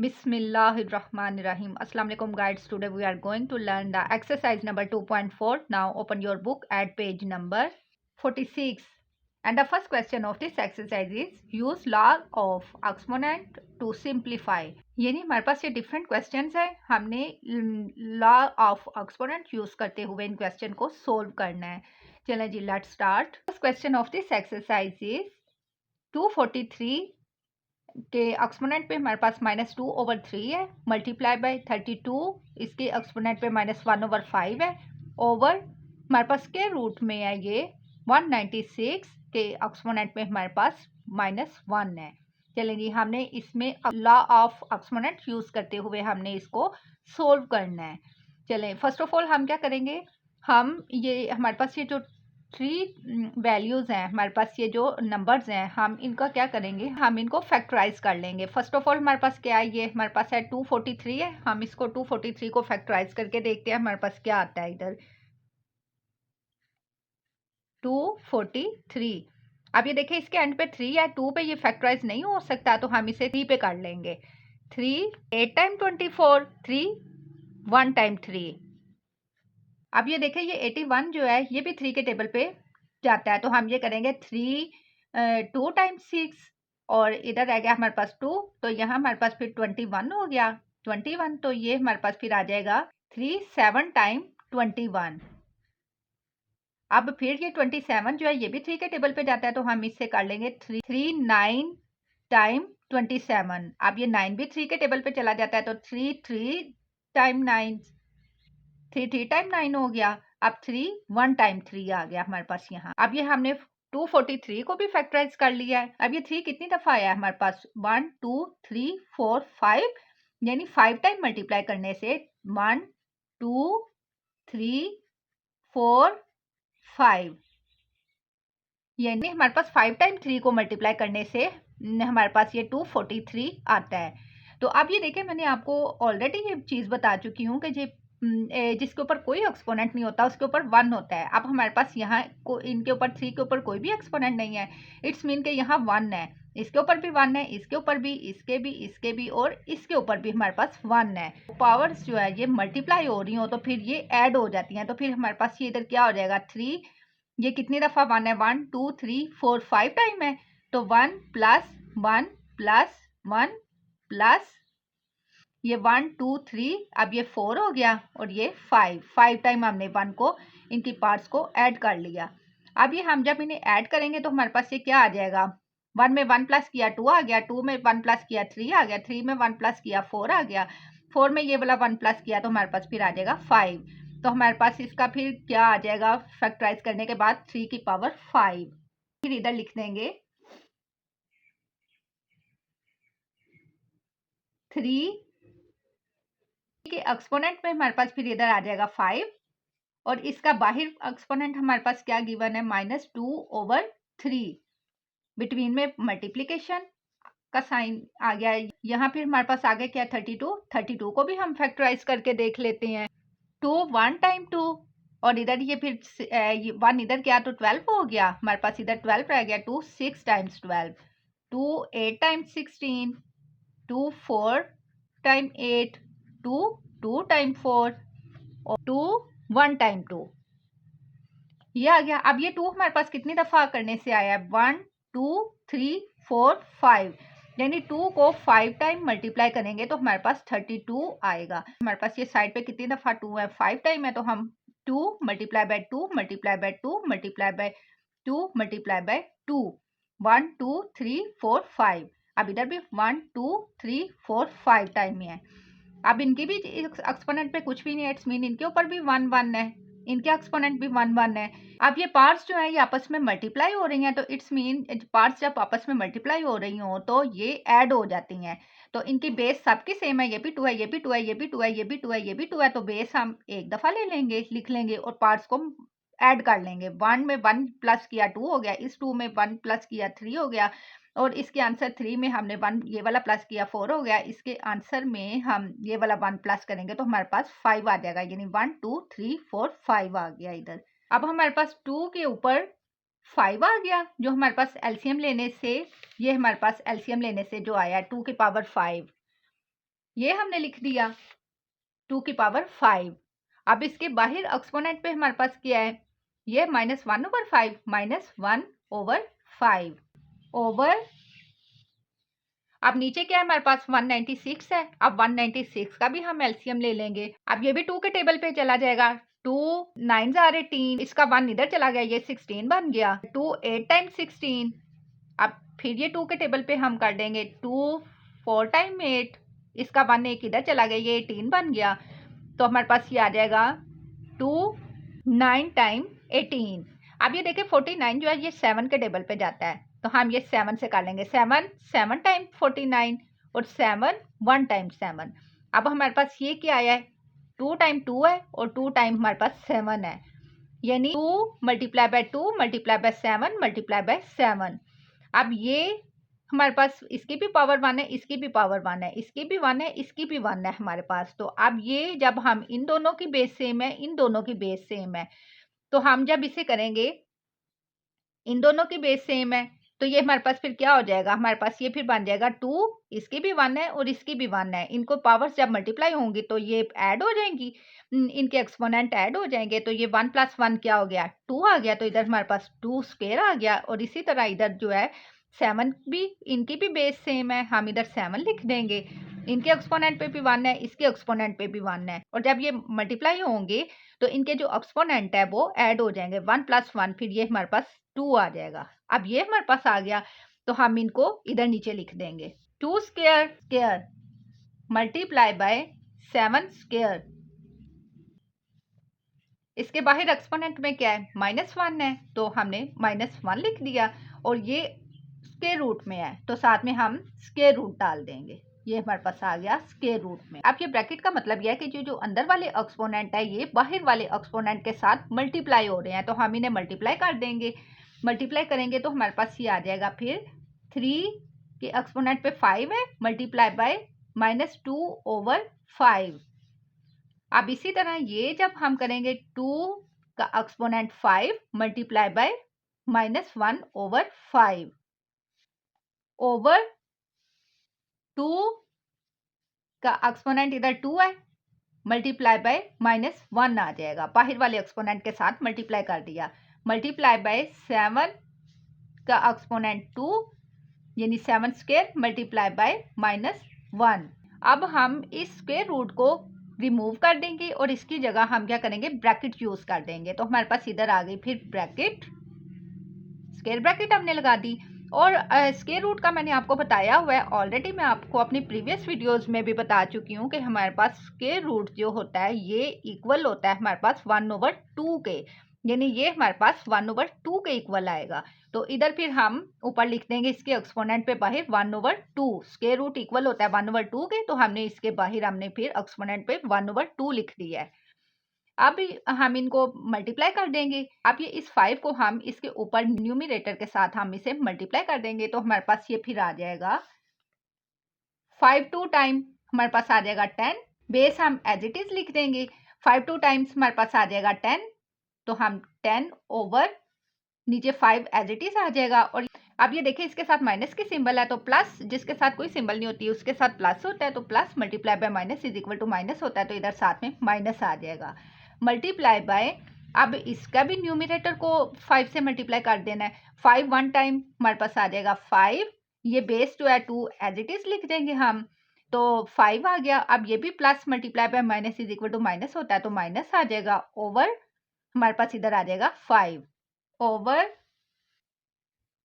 Bismillahirrahmanirrahim. Assalamu alaikum guides. Today we are going to learn the exercise number 2.4. Now open your book at page number 46. And the first question of this exercise is use log of exponent to simplify. यानी हमारे पास ये different questions है, हमने law of exponent use करते हुए इन question को solve करना है. चलें जी, let's start. First question of this exercise is 243 के एक्सपोनेंट पे हमारे पास -2/3 है, मल्टीप्लाई बाय 32 इसके एक्सपोनेंट पे -1/5 है, ओवर हमारे पास के रूट में है ये 196 के एक्सपोनेंट में हमारे पास -1 है. चलें जी, हमने इसमें लॉ ऑफ एक्सपोनेंट यूज करते हुए हमने इसको सोल्व करना है. चलें, फर्स्ट ऑफ ऑल हम क्या करेंगे, हम ये हमारे पास ये जो 3 वैल्यूज़ हैं, हमारे पास ये जो नंबर्स हैं, हम इनका क्या करेंगे, हम इनको फैक्टराइज कर लेंगे. फर्स्ट ऑफ ऑल हमारे पास क्या है, ये हमारे पास है 243 है. हम इसको 243 को फैक्टराइज करके देखते हैं हमारे पास क्या आता है. इधर 243. अब ये देखिए इसके एंड पे 3 है, 2 पे ये फैक्टराइज नहीं हो सकता, तो हम इसे 3 पे कर लेंगे. 3 8 टाइम 24, 3 1 टाइम 3. अब ये देखिए ये 81 जो है ये भी 3 के टेबल पे जाता है, तो हम ये करेंगे 3 2 टाइम्स 6 और इधर रह गया हमारे पास 2, तो यहाँ हमारे पास फिर 21 हो गया. 21 तो ये हमारे पास फिर आ जाएगा 3 7 टाइम 21. अब फिर ये 27 जो है ये भी 3 के टेबल पे जाता है, तो हम इससे कर लेंगे 3 9 टाइम 27. अब ये 9 भी 3 के टेबल पे चला जाता है, तो 3 टाइम 9 3 टाइम 9 हो गया. अब 3 1 टाइम 3 आ गया हमारे पास यहाँ. अब ये हमने 243 को भी फैक्टराइज कर लिया है. अब ये 3 कितनी दफा आया है हमारे पास, 1 2 3 4 5, यानी 5 टाइम मल्टीप्लाई करने से 1 2 3 4 5, यानी हमारे पास 5 टाइम 3 को मल्टीप्लाई करने से हमारे पास ये 243 आता है. तो अब ये देखें, मैंने आपको ऑलरेडी ये चीज़ बता चुकी हूँ कि जिसके ऊपर कोई एक्सपोनेंट नहीं होता उसके ऊपर 1 होता है. अब हमारे पास यहाँ इनके ऊपर 3 के ऊपर कोई भी एक्सपोनेंट नहीं है, इट्स मीन के यहाँ 1 है, इसके ऊपर भी 1 है, इसके ऊपर भी, इसके भी और इसके ऊपर भी हमारे पास 1 है. पावर्स जो है ये मल्टीप्लाई हो रही हो तो फिर ये ऐड हो जाती हैं, तो फिर हमारे पास ये इधर क्या हो जाएगा, 3 ये कितनी दफ़ा 1 है, 1 2 3 4 5 टाइम है, तो 1 प्लस 1 प्लस 1 प्लस ये 1 2 3, अब ये 4 हो गया और ये 5 टाइम हमने 1 को इनकी पार्ट्स को ऐड कर लिया. अब ये हम जब इन्हें ऐड करेंगे तो हमारे पास ये क्या आ जाएगा, 1 में 1 प्लस किया 2 आ गया, 2 में 1 प्लस किया 3 आ गया, 3 में 1 प्लस किया 4 आ गया, 4 में ये वाला 1 प्लस किया तो हमारे पास फिर आ जाएगा 5. तो हमारे पास इसका फिर क्या आ जाएगा, फैक्टराइज करने के बाद 3 की पावर 5. फिर इधर लिख देंगे 3 के एक्सपोनेंट में हमारे पास फिर इधर आ जाएगा 5 और इसका बाहर एक्सपोनेंट हमारे पास क्या गिवन है, -2/3. बिटवीन में मल्टीप्लिकेशन का साइन आ गया. यहाँ फिर हमारे पास आगे क्या, 32 को भी हम फैक्टराइज करके देख लेते हैं. 2 1 टाइम 2 और इधर ये फिर 1 इधर क्या, तो 12 हो गया हमारे पास, इधर 12 रह गया. 2 6 टाइम्स 12, 2 8 टाइम्स 16, 2 4 टाइम 8, 2 2 टाइम 4 और 2 1 टाइम 2, ये आ गया. अब ये 2 हमारे पास कितनी दफ़ा करने से आया है, 1 2 3 4 5, यानी 2 को 5 टाइम मल्टीप्लाई करेंगे तो हमारे पास 32 आएगा. हमारे पास ये साइड पे कितनी दफ़ा 2 है, 5 टाइम है, तो हम 2 multiply by 2 multiply by 2 multiply by 2 multiply by 2, 1 2 3 4 5. अब इधर भी 1 2 3 4 5 टाइम में है. अब इनकी भी एक्सपोनेंट पे कुछ भी नहीं है, इट्स मीन इनके ऊपर भी 1 1 है, इनके एक्सपोनेंट भी 1 1 है. अब ये पार्ट्स जो है ये आपस में मल्टीप्लाई हो रही हैं, तो इट्स मीन पार्ट्स जब आपस में मल्टीप्लाई हो रही हो तो ये ऐड हो जाती हैं, तो इनकी बेस सबकी सेम है, ये भी 2 है, ये भी 2 है, ये भी 2 है, ये भी 2 है, ये भी 2 है, तो बेस हम एक दफ़ा ले लेंगे, लिख लेंगे और पार्ट्स को ऐड कर लेंगे. 1 में 1 प्लस किया 2 हो गया, इस 2 में 1 प्लस किया 3 हो गया और इसके आंसर 3 में हमने 1 ये वाला प्लस किया 4 हो गया, इसके आंसर में हम ये वाला 1 प्लस करेंगे तो हमारे पास 5 आ जाएगा, यानी 1 2 3 4 5 आ गया इधर. अब हमारे पास 2 के ऊपर 5 आ गया, जो हमारे पास एलसीएम लेने से, ये हमारे पास एलसीएम लेने से जो आया 2 की पावर 5. ये हमने लिख दिया 2 की पावर 5। अब इसके बाहर एक्सपोनेंट पे हमारे पास क्या है, ये -1/5 -1/5 ओवर, अब नीचे क्या है हमारे पास 196 है। अब 196 का भी हम एलसीएम ले लेंगे। अब ये भी 2 के टेबल पे चला जाएगा। 2 9 18, इसका 1 इधर चला गया, ये 16 बन गया। 2 8 टाइम्स 16, अब फिर ये 2 के टेबल पे हम कर देंगे। 2 4 टाइम 8, इसका 1 एक इधर चला गया, ये 18 बन गया। तो हमारे पास ये आ जाएगा 2 9 टाइम 18। अब ये देखिए 49 जो है ये 7 के टेबल पे जाता है, तो हम ये 7 से कर लेंगे। 7 टाइम 49 और 7 1 टाइम 7। अब हमारे पास ये क्या आया है, 2 टाइम 2 है और 2 टाइम हमारे पास 7 है, यानी 2 multiply by 2 multiply by 7 multiply by 7। अब ये हमारे पास इसकी भी पावर 1 है, इसकी भी पावर 1 है, इसकी भी 1 है, इसकी भी 1 है हमारे पास। तो अब ये जब हम इन दोनों की बेस सेम है, इन दोनों की बेस सेम है, तो हम जब इसे करेंगे इन दोनों की बेस सेम है, तो ये हमारे पास फिर क्या हो जाएगा, हमारे पास ये फिर बन जाएगा 2, इसकी भी 1 है और इसकी भी 1 है। इनको पावर्स जब मल्टीप्लाई होंगी तो ये ऐड हो जाएंगी, इनके एक्सपोनेंट ऐड हो जाएंगे। तो ये 1 + 1 क्या हो गया, 2 आ गया। तो इधर हमारे पास 2 स्क्वायर आ गया। और इसी तरह इधर जो है 7 भी, इनकी भी बेस सेम है, हम इधर 7 लिख देंगे। इनके एक्सपोनेंट पे भी 1 है, इसके एक्सपोनेंट पे भी 1 है। और जब ये मल्टीप्लाई होंगे तो इनके जो एक्सपोनेंट है वो ऐड हो जाएंगे। 1 + 1, फिर ये हमारे पास 2 आ जाएगा। अब ये हमारे पास आ गया, तो हम इनको इधर नीचे लिख देंगे। 2 square square multiply by 7 square. इसके बाहर एक्सपोनेंट में क्या है, -1 है, तो हमने -1 लिख दिया। और ये स्क्वायर रूट में है, तो साथ में हम स्क्वायर रूट डाल देंगे। ये हमारे पास आ गया स्क्वायर रूट में। अब ये ब्रैकेट का मतलब यह है कि जो अंदर वाले एक्सपोनेंट है ये बाहर वाले एक्सपोनेंट के साथ मल्टीप्लाई हो रहे हैं, तो हम इन्हें मल्टीप्लाई कर देंगे। मल्टीप्लाई करेंगे तो हमारे पास ये आ जाएगा फिर 3 के एक्सपोनेंट पे 5 है, मल्टीप्लाई बाय -2/5। अब इसी तरह ये जब हम करेंगे 2 का एक्सपोनेंट 5 मल्टीप्लाई बाय -1/5 ओवर 2 का एक्सपोनेंट इधर 2 है, मल्टीप्लाई बाय -1 आ जाएगा। बाहर वाले एक्सपोनेंट के साथ मल्टीप्लाई कर दिया। मल्टीप्लाई बाय 7 का एक्सपोनेंट 2, यानी 7 स्क्वायर मल्टीप्लाई बाय -1। अब हम इस स्क्वायर रूट को रिमूव कर देंगे और इसकी जगह हम क्या करेंगे, ब्रैकेट यूज कर देंगे। तो हमारे पास इधर आ गई फिर ब्रैकेट, स्क्वायर ब्रैकेट हमने लगा दी। और स्क्वायर रूट का मैंने आपको बताया हुआ है ऑलरेडी, मैं आपको अपनी प्रीवियस वीडियोस में भी बता चुकी हूँ कि हमारे पास स्क्वायर रूट जो होता है ये इक्वल होता है हमारे पास 1/2 के, यानी ये हमारे पास 1/2 के इक्वल आएगा। तो इधर फिर हम ऊपर लिख देंगे इसके एक्सपोनेंट पे बाहर 1/2। स्क्वायर रूट इक्वल होता है 1/2 के, तो हमने इसके बाहर हमने फिर एक्सपोनेंट पे 1/2 लिख दिया है। अब हम इनको मल्टीप्लाई कर देंगे। अब ये इस 5 को हम इसके ऊपर न्यूमरेटर के साथ हम इसे मल्टीप्लाई कर देंगे, तो हमारे पास ये फिर आ जाएगा 5 2 टाइम हमारे पास आ जाएगा 10। बेस हम एज इट इज लिख देंगे। 5 2 टाइम्स हमारे पास आ जाएगा 10, तो हम 10 ओवर नीचे 5 एज इट इज आ जाएगा। और अब ये देखिए इसके साथ माइनस की सिंबल है, तो प्लस जिसके साथ कोई सिंबल नहीं होती है उसके साथ प्लस होता है, तो plus multiply by minus is equal to minus होता है, तो इधर साथ में माइनस आ जाएगा। मल्टीप्लाई बाय, अब इसका भी न्यूमरेटर को 5 से मल्टीप्लाई कर देना है। 5 1 टाइम हमारे पास आ जाएगा 5, ये बेस जो है 2 एज इट इज लिख देंगे हम, तो 5 आ गया। अब ये भी plus multiply by minus is equal to minus होता है, तो माइनस आ जाएगा ओवर हमारे पास इधर आ जाएगा 5 ओवर।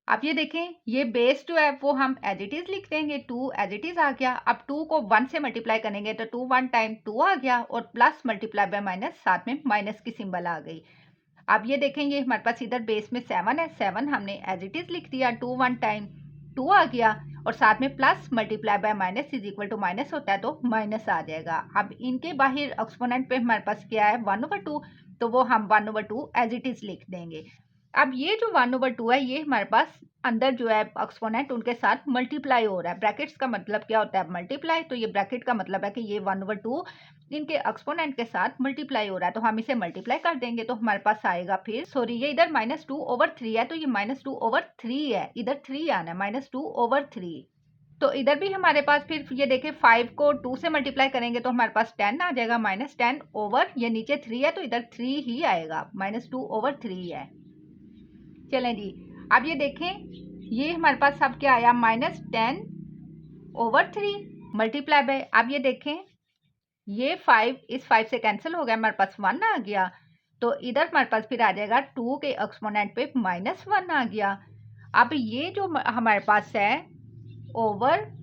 अब ये देखें ये बेस जो है वो हम एज इट इज लिख देंगे, 2 एज इट इज आ गया। अब 2 को 1 से मल्टीप्लाई करेंगे तो 2 1 टाइम 2 आ गया, और प्लस मल्टीप्लाई बाय माइनस साथ में माइनस की सिंबल आ गई। अब ये देखेंगे हमारे पास इधर बेस में 7 है, 7 हमने एज इट इज लिख दिया। 2 1 टाइम 2 आ गया, और साथ में plus multiply by minus is equal to minus होता है, तो माइनस आ जाएगा। अब इनके बाहर एक्सपोनेंट पे हमारे पास क्या है 1/2, तो वो हम 1/2 एज इट इज लिख देंगे। अब ये जो 1/2 है ये हमारे पास अंदर जो है एक्सपोनेंट उनके साथ मल्टीप्लाई हो रहा है। ब्रैकेट्स का मतलब क्या होता है, मल्टीप्लाई। तो ये ब्रैकेट का मतलब है कि ये 1/2 इनके एक्सपोनेंट के साथ मल्टीप्लाई हो रहा है, तो हम इसे मल्टीप्लाई कर देंगे। तो हमारे पास आएगा फिर, सॉरी ये इधर -2/3 है, तो ये -2/3 है, इधर 3 आना है, -2/3। तो इधर भी हमारे पास फिर ये देखें 5 को 2 से मल्टीप्लाई करेंगे तो हमारे पास 10 आ जाएगा, -10 ओवर, ये नीचे 3 है तो इधर 3 ही आएगा, -2/3 है। चलें जी, अब ये देखें ये हमारे पास अब क्या आया, -10/3 मल्टीप्लाई बाय, अब ये देखें ये 5 इस 5 से कैंसिल हो गया, हमारे पास 1 आ गया, तो इधर हमारे पास फिर आ जाएगा 2 के एक्सपोनेंट पे -1 आ गया। अब ये जो हमारे पास है ओवर,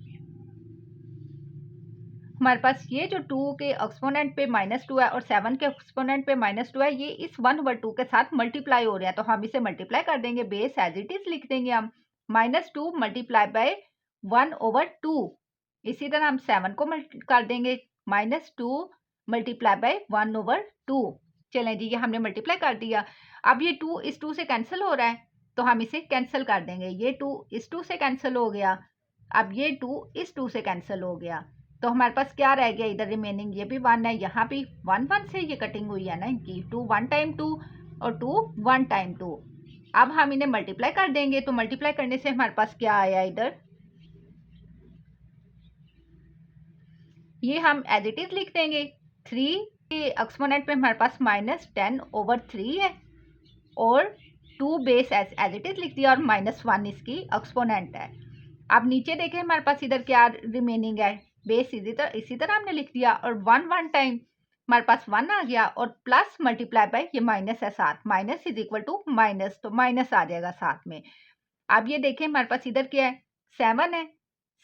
हमारे पास ये जो 2 के एक्सपोनेंट पे -2 है और 7 के एक्सपोनेंट पे -2 है, ये इस 1/2 के साथ मल्टीप्लाई हो रहे हैं, तो हम इसे मल्टीप्लाई कर देंगे, बेस एज इट इज लिख देंगे हम, -2 मल्टीप्लाई बाय 1/2। इसी तरह हम 7 को कर देंगे, -2 मल्टीप्लाई बाय 1/2। चलें जी, ये हमने मल्टीप्लाई कर दिया। अब ये 2 इस 2 से कैंसिल हो रहा है तो हम इसे कैंसिल कर देंगे, ये 2 इस 2 से कैंसिल हो गया, अब ये 2 इस 2 से कैंसिल हो गया, तो हमारे पास क्या रह गया इधर रिमेनिंग, ये भी 1 है, यहाँ भी 1 से ये कटिंग हुई है ना इनकी, 2 1 टाइम 2 और 2 1 टाइम 2। अब हम इन्हें मल्टीप्लाई कर देंगे, तो मल्टीप्लाई करने से हमारे पास क्या आया इधर, ये हम एज इट इज लिख देंगे, 3 के एक्सपोनेंट में हमारे पास -10/3 है और 2 बेस एज इट इज लिख दिया और -1 इसकी एक्सपोनेंट है। अब नीचे देखें हमारे पास इधर क्या रिमेनिंग है, बेस इसी तरह हमने लिख दिया और 1 टाइम हमारे पास 1 आ गया और प्लस मल्टीप्लाई बाय ये माइनस है साथ, minus is equal to minus, तो माइनस आ जाएगा साथ में। अब ये देखें हमारे पास इधर क्या है, 7 है,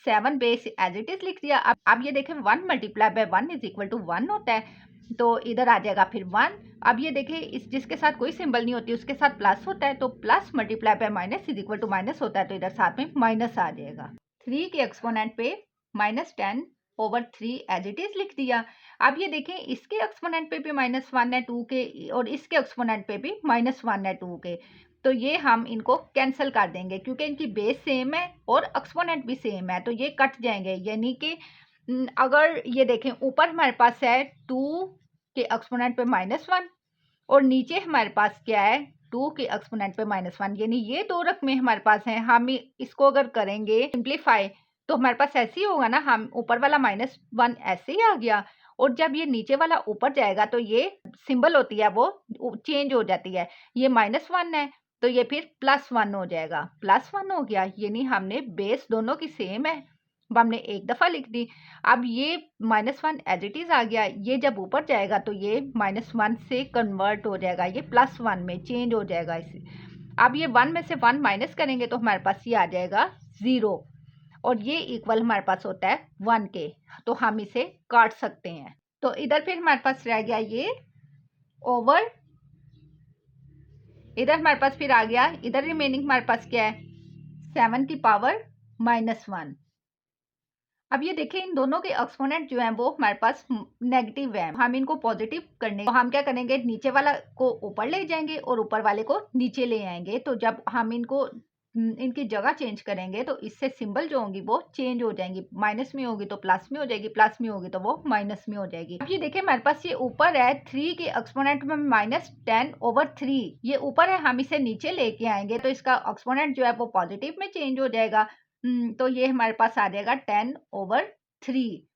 7 बेस एज इट इज लिख दिया। अब ये देखें 1 multiply by 1 is equal to 1 होता है, तो इधर आ जाएगा फिर 1। अब ये देखें इस जिसके साथ कोई सिंबल नहीं होती उसके साथ प्लस होता है, तो plus multiply by minus is equal to minus होता है, तो इधर साथ में माइनस आ जाएगा। 3 के एक्सपोनेंट पे -10/3 एज इट इज लिख दिया। अब ये देखें इसके एक्सपोनेंट पे भी -1 है 2 के और इसके एक्सपोनेंट पे भी -1 है 2 के, तो ये हम इनको कैंसिल कर देंगे क्योंकि इनकी बेस सेम है और एक्सपोनेंट भी सेम है, तो ये कट जाएंगे। यानी कि अगर ये देखें ऊपर हमारे पास है 2 के एक्सपोनेंट पे -1 और नीचे हमारे पास क्या है 2 के एक्सपोनेंट पे -1, यानी ये दो रकमें हमारे पास हैं। हम इसको अगर करेंगे सिंप्लीफाई तो हमारे पास ऐसे ही होगा ना, हम ऊपर वाला -1 ऐसे ही आ गया और जब ये नीचे वाला ऊपर जाएगा तो ये सिंबल होती है वो चेंज हो जाती है, ये -1 है तो ये फिर +1 हो जाएगा, +1 हो गया, यानी हमने बेस दोनों की सेम है, अब हमने एक दफ़ा लिख दी। अब ये -1 एज इट इज़ आ गया, ये जब ऊपर जाएगा तो ये -1 से कन्वर्ट हो जाएगा, ये +1 में चेंज हो जाएगा इसे। अब ये 1 में से 1 माइनस करेंगे तो हमारे पास ये आ जाएगा 0 और ये इक्वल हमारे पास होता है 1 के, तो हम इसे काट सकते हैं। तो इधर फिर हमारे पास रह गया ये ओवर, इधर हमारे पास फिर आ गया, इधर रिमेनिंग हमारे पास क्या है 7 की पावर -1। अब ये देखें इन दोनों के एक्सपोनेंट जो हैं वो हमारे पास नेगेटिव है, हम इनको पॉजिटिव करने तो हम क्या करेंगे, नीचे वाला को ऊपर ले जाएंगे और ऊपर वाले को नीचे ले आएंगे। तो जब हम इनको इनकी जगह चेंज करेंगे तो इससे सिंबल जो होंगी वो चेंज हो जाएंगी, माइनस में होगी तो प्लस में हो जाएगी, प्लस में होगी तो वो माइनस में हो जाएगी। अब ये देखिए हमारे पास ये ऊपर है 3 के एक्सपोनेंट में -10/3, ये ऊपर है, हम इसे नीचे लेके आएंगे तो इसका एक्सपोनेंट जो है वो पॉजिटिव में चेंज हो जाएगा, तो ये हमारे पास आ जाएगा 10/3।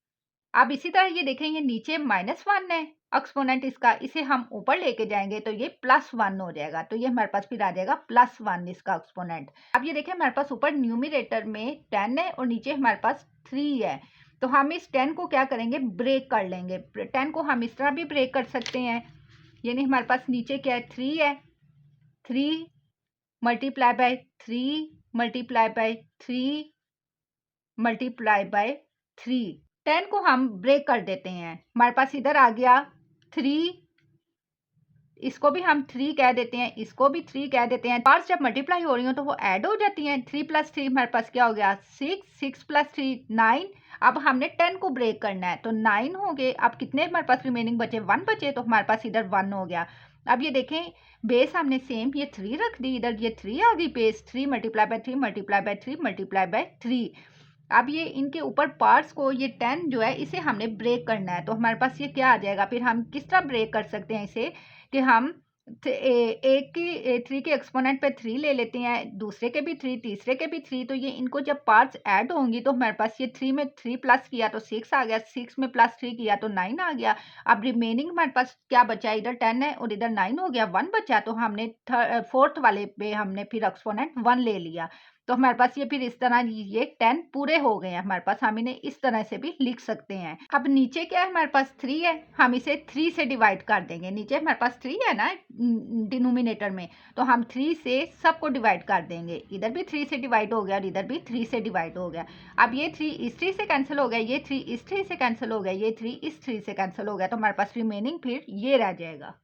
अब इसी तरह ये देखें ये नीचे -1 है एक्सपोनेंट इसका, इसे हम ऊपर लेके जाएंगे तो ये +1 हो जाएगा, तो ये हमारे पास फिर आ जाएगा +1 इसका एक्सपोनेंट। अब ये देखें हमारे पास ऊपर न्यूमरेटर में 10 है और नीचे हमारे पास 3 है, तो हम इस 10 को क्या करेंगे, ब्रेक कर लेंगे। 10 को हम इस तरह भी ब्रेक कर सकते हैं, यानी हमारे पास नीचे क्या है 3 है, 3 multiply by 3 multiply by 3 multiply by 3, 10 को हम ब्रेक कर देते हैं, हमारे पास इधर आ गया 3, इसको भी हम 3 कह देते हैं, इसको भी 3 कह देते हैं। पार्ट्स जब मल्टीप्लाई हो रही हो तो वो ऐड हो जाती हैं, 3 + 3 हमारे पास क्या हो गया 6, 6 + 3 9। अब हमने 10 को ब्रेक करना है तो 9 हो गए। अब कितने हमारे पास रिमेनिंग बचे, 1 बचे, तो हमारे पास इधर 1 हो गया। अब ये देखें बेस हमने सेम ये 3 रख दी, इधर ये 3 आ गई base, 3 multiply by 3 multiply by 3 multiply by 3। अब ये इनके ऊपर पार्ट्स को ये 10 जो है इसे हमने ब्रेक करना है, तो हमारे पास ये क्या आ जाएगा, फिर हम किस तरह ब्रेक कर सकते हैं इसे कि हम एक की 3 के एक्सपोनेंट पे 3 ले लेते हैं, दूसरे के भी 3, तीसरे के भी 3, तो ये इनको जब पार्ट्स ऐड होंगी तो हमारे पास ये 3 में 3 प्लस किया तो 6 आ गया, 6 में प्लस 3 किया तो 9 आ गया। अब रिमेनिंग हमारे पास क्या बचा, इधर 10 है और इधर 9 हो गया, 1 बचा, तो हमने फोर्थ वाले पे हमने फिर एक्सपोनेंट 1 ले लिया। तो हमारे पास ये फिर इस तरह ये 10 पूरे हो गए हैं हमारे पास, हम इन्हें इस तरह से भी लिख सकते हैं। अब नीचे क्या है, हमारे पास 3 है, हम इसे 3 से डिवाइड कर देंगे। नीचे हमारे पास 3 है ना डिनोमिनेटर में, तो हम 3 से सबको डिवाइड कर देंगे। इधर भी 3 से डिवाइड हो गया और इधर भी 3 से डिवाइड हो गया। अब ये 3 इस 3 से कैंसिल हो गया, ये 3 इस 3 से कैंसिल हो गया, ये 3 इस 3 से कैंसिल हो गया, तो हमारे पास रिमेनिंग फिर ये रह जाएगा।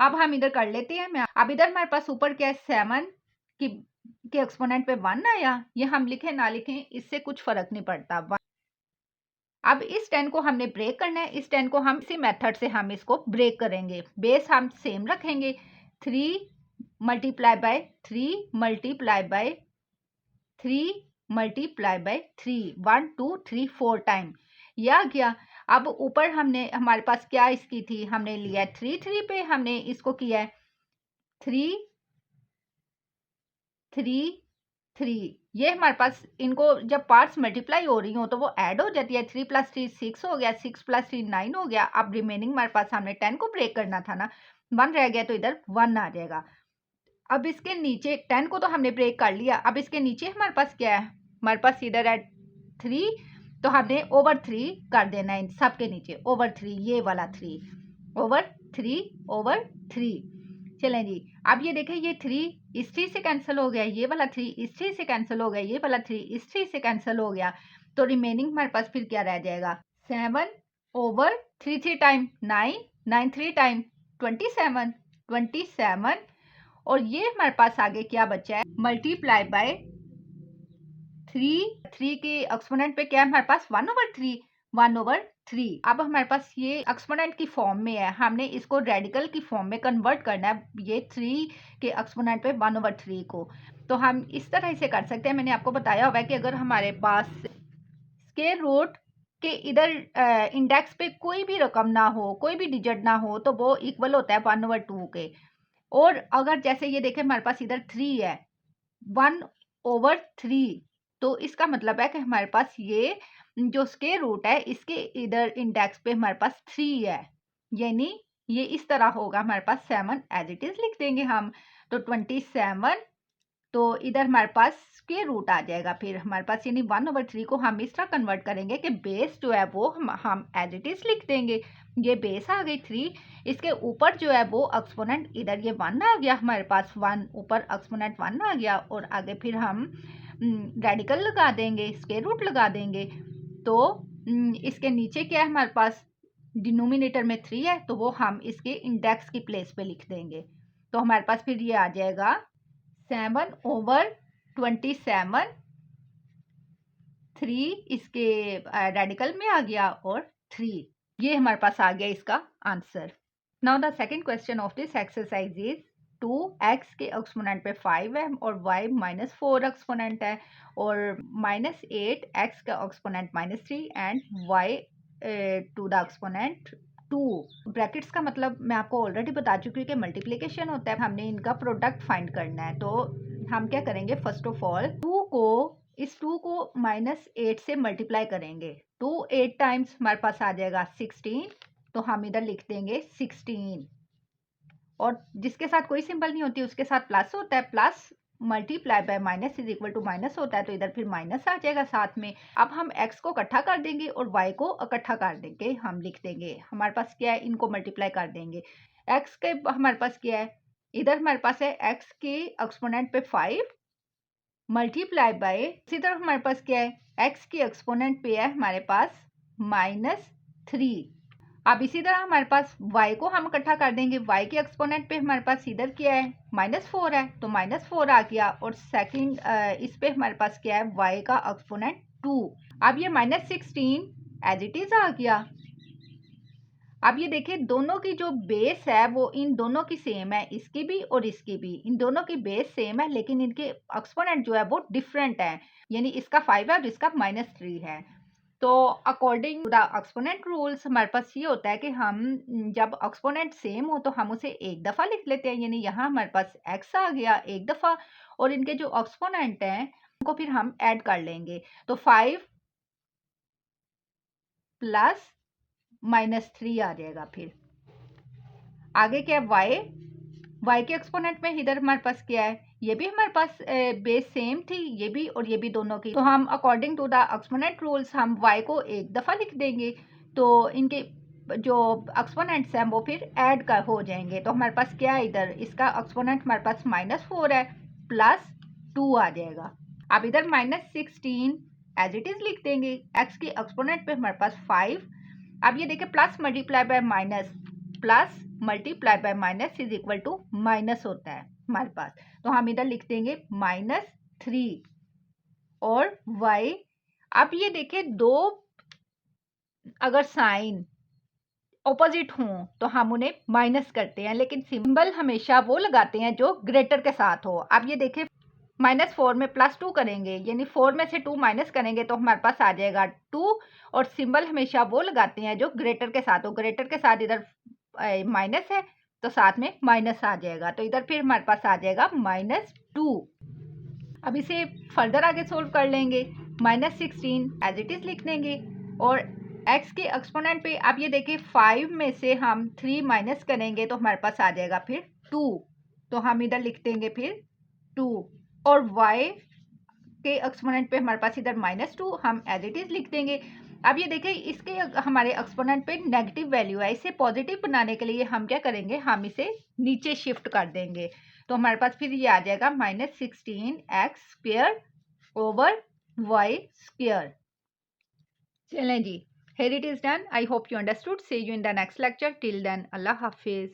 अब हम इधर कर लेते हैं। मैं अब इधर हमारे पास ऊपर क्या है, 7 की के एक्सपोनेंट पे 1 आया, ये हम लिखें ना लिखें इससे कुछ फर्क नहीं पड़ता। अब इस 10 को हमने ब्रेक करना है, इस 10 को हम इसी मेथड से हम इसको ब्रेक करेंगे। बेस हम सेम रखेंगे, 3 multiply by 3 multiply by 3 multiply by 3, 1 2 3 4 time या गया। अब ऊपर हमने हमारे पास क्या इसकी थी, हमने लिया 3 3 पे हमने इसको किया है 3 3 3। ये हमारे पास इनको जब पार्ट्स मल्टीप्लाई हो रही हो तो वो ऐड हो जाती है, 3 + 3 6 हो गया, 6 + 3 9 हो गया। अब रिमेनिंग हमारे पास हमने 10 को ब्रेक करना था ना, 1 रह गया तो इधर 1 आ जाएगा। अब इसके नीचे 10 को तो हमने ब्रेक कर लिया, अब इसके नीचे हमारे पास क्या है, हमारे पास इधर है 3, तो हमने ओवर 3 कर देना है इन सब के नीचे, ओवर 3, ये वाला 3 ओवर 3 ओवर 3। चलें जी, अब ये देखें ये 3 इस 3 से कैंसिल हो गया, ये वाला 3 इस 3 से कैंसिल हो गया, ये वाला 3 इस 3 से कैंसिल हो गया, तो रिमेनिंग हमारे पास फिर क्या रह जाएगा, 7 ओवर 3 3 टाइम 9, 9 3 टाइम 27, 27, और ये हमारे पास आगे क्या बचा है, मल्टीप्लाई बाय 3 के एक्सपोनेंट पे क्या है हमारे पास 1/3, 1/3। अब हमारे पास ये एक्सपोनेंट की फॉर्म में है, हमने इसको रेडिकल की फॉर्म में कन्वर्ट करना है, ये 3 के एक्सपोनेंट पे 1/3 को। तो हम इस तरह से कर सकते हैं, मैंने आपको बताया हुआ है कि अगर हमारे पास स्क्वायर रूट के इधर इंडेक्स पे कोई भी रकम ना हो, कोई भी डिजिट ना हो, तो वो इक्वल होता है 1/2 के। और अगर जैसे ये देखें हमारे पास इधर 3 है, 1/3, तो इसका मतलब है कि हमारे पास ये जो स्क्वायर रूट है इसके इधर इंडेक्स पे हमारे पास 3 है, यानी ये इस तरह होगा हमारे पास 7 एज इट इज लिख देंगे हम, तो 27, तो इधर हमारे पास स्क्वायर रूट आ जाएगा, फिर हमारे पास यानी 1/3 को हम इस तरह कन्वर्ट करेंगे कि बेस जो है वो हम एज इट इज लिख देंगे। ये बेस आ गई 3, इसके ऊपर जो है वो एक्सपोनेंट इधर ये 1 आ गया हमारे पास, 1 ऊपर एक्सपोनेंट 1 आ गया, और आगे फिर हम रेडिकल लगा देंगे, स्क्वायर रूट लगा देंगे। तो इसके नीचे क्या है हमारे पास, डिनोमिनेटर में 3 है, तो वो हम इसके इंडेक्स की प्लेस पे लिख देंगे, तो हमारे पास फिर ये आ जाएगा 7/27, 3 इसके रेडिकल में आ गया और 3, ये हमारे पास आ गया इसका answer. Now the second question of this exercise is 2x के एक्सपोनेंट पे 5 है और y -4 एक्सपोनेंट है, और -8x का exponent -3 and y to the exponent 2। Brackets का मतलब मैं आपको ऑलरेडी बता चुकी हूँ कि मल्टीप्लिकेशन होता है, हमने इनका प्रोडक्ट फाइंड करना है। तो हम क्या करेंगे, फर्स्ट ऑफ ऑल इस 2 को -8 से मल्टीप्लाई करेंगे, 2 8 टाइम्स हमारे पास आ जाएगा 16, तो हम इधर लिख देंगे 16, और जिसके साथ कोई सिंबल नहीं होती उसके साथ प्लस होता है, plus multiply by minus is equal to minus होता है, तो इधर फिर माइनस आ जाएगा साथ में। अब हम x को इकट्ठा कर देंगे और y को इकट्ठा कर देंगे, हम लिख देंगे हमारे पास क्या है, इनको मल्टीप्लाई कर देंगे। x के हमारे पास क्या है, इधर हमारे पास है x के एक्सपोनेंट पे 5 मल्टीप्लाई बाय, इसी तरफ हमारे पास क्या है, x के एक्सपोनेंट पे है हमारे पास -3। अब इसी तरह हमारे पास y को हम इकट्ठा कर देंगे, y के एक्सपोनेंट पे हमारे पास इधर क्या है, -4 है, तो -4 आ गया, और सेकंड इस पे हमारे पास क्या है, y का एक्सपोनेंट 2। अब ये -16 एज इट इज आ गया। अब ये देखिए दोनों की जो बेस है वो इन दोनों की सेम है, इसकी भी और इसकी भी, इन दोनों की बेस सेम है, लेकिन इनके एक्सपोनेंट जो है वो डिफरेंट है, यानी इसका 5 है और इसका -3 है। तो according to the exponent rules हमारे पास ये होता है कि हम जब एक्सपोनेंट सेम हो तो हम उसे एक दफ़ा लिख लेते हैं, यानी यहाँ हमारे पास x आ गया एक दफ़ा, और इनके जो एक्सपोनेंट हैं उनको फिर हम ऐड कर लेंगे। तो 5 प्लस -3 आ जाएगा। फिर आगे क्या है, y के एक्सपोनेंट में इधर हमारे पास क्या है, ये भी हमारे पास बेस सेम थी, ये भी और ये भी दोनों की। तो हम according to the exponent rules हम y को एक दफ़ा लिख देंगे, तो इनके जो एक्सपोनेंट्स हैं वो फिर ऐड कर हो जाएंगे। तो हमारे पास क्या है, इधर इसका एक्सपोनेंट हमारे पास -4 है, +2 आ जाएगा। अब इधर -16 एज इट इज़ लिख देंगे। x की एक्सपोनेंट पे हमारे पास 5। अब ये देखिए plus multiply by minus, plus multiply by minus is equal to minus होता है हमारे पास। तो हम इधर लिख देंगे -3 और y। अब ये देखिए दो अगर साइन ऑपोजिट हों तो हम उन्हें माइनस करते हैं, लेकिन सिंबल हमेशा वो लगाते हैं जो ग्रेटर के साथ हो। अब ये देखिए -4 में +2 करेंगे, यानी 4 में से 2 माइनस करेंगे तो हमारे पास आ जाएगा 2, और सिंबल हमेशा वो लगाते हैं जो ग्रेटर के साथ हो। ग्रेटर के साथ इधर माइनस है तो साथ में माइनस आ जाएगा, तो इधर फिर हमारे पास आ जाएगा -2। अब इसे फर्दर आगे सोल्व कर लेंगे। -16 एज इट इज़ लिख देंगे, और x के एक्सपोनेंट पे अब ये देखिए 5 में से हम 3 माइनस करेंगे तो हमारे पास आ जाएगा फिर 2, तो हम इधर लिख देंगे फिर 2, और y के एक्सपोनेंट पे हमारे पास इधर -2 हम एज इट इज़ लिख देंगे। अब ये देखिए इसके हमारे एक्सपोनेंट पे नेगेटिव वैल्यू है, इसे पॉजिटिव बनाने के लिए हम क्या करेंगे, हम इसे नीचे शिफ्ट कर देंगे। तो हमारे पास फिर ये आ जाएगा -16x² ओवर y²। चलें जी, here it is done. I hope you understood. See you in the next lecture. Till then, Allah Hafiz.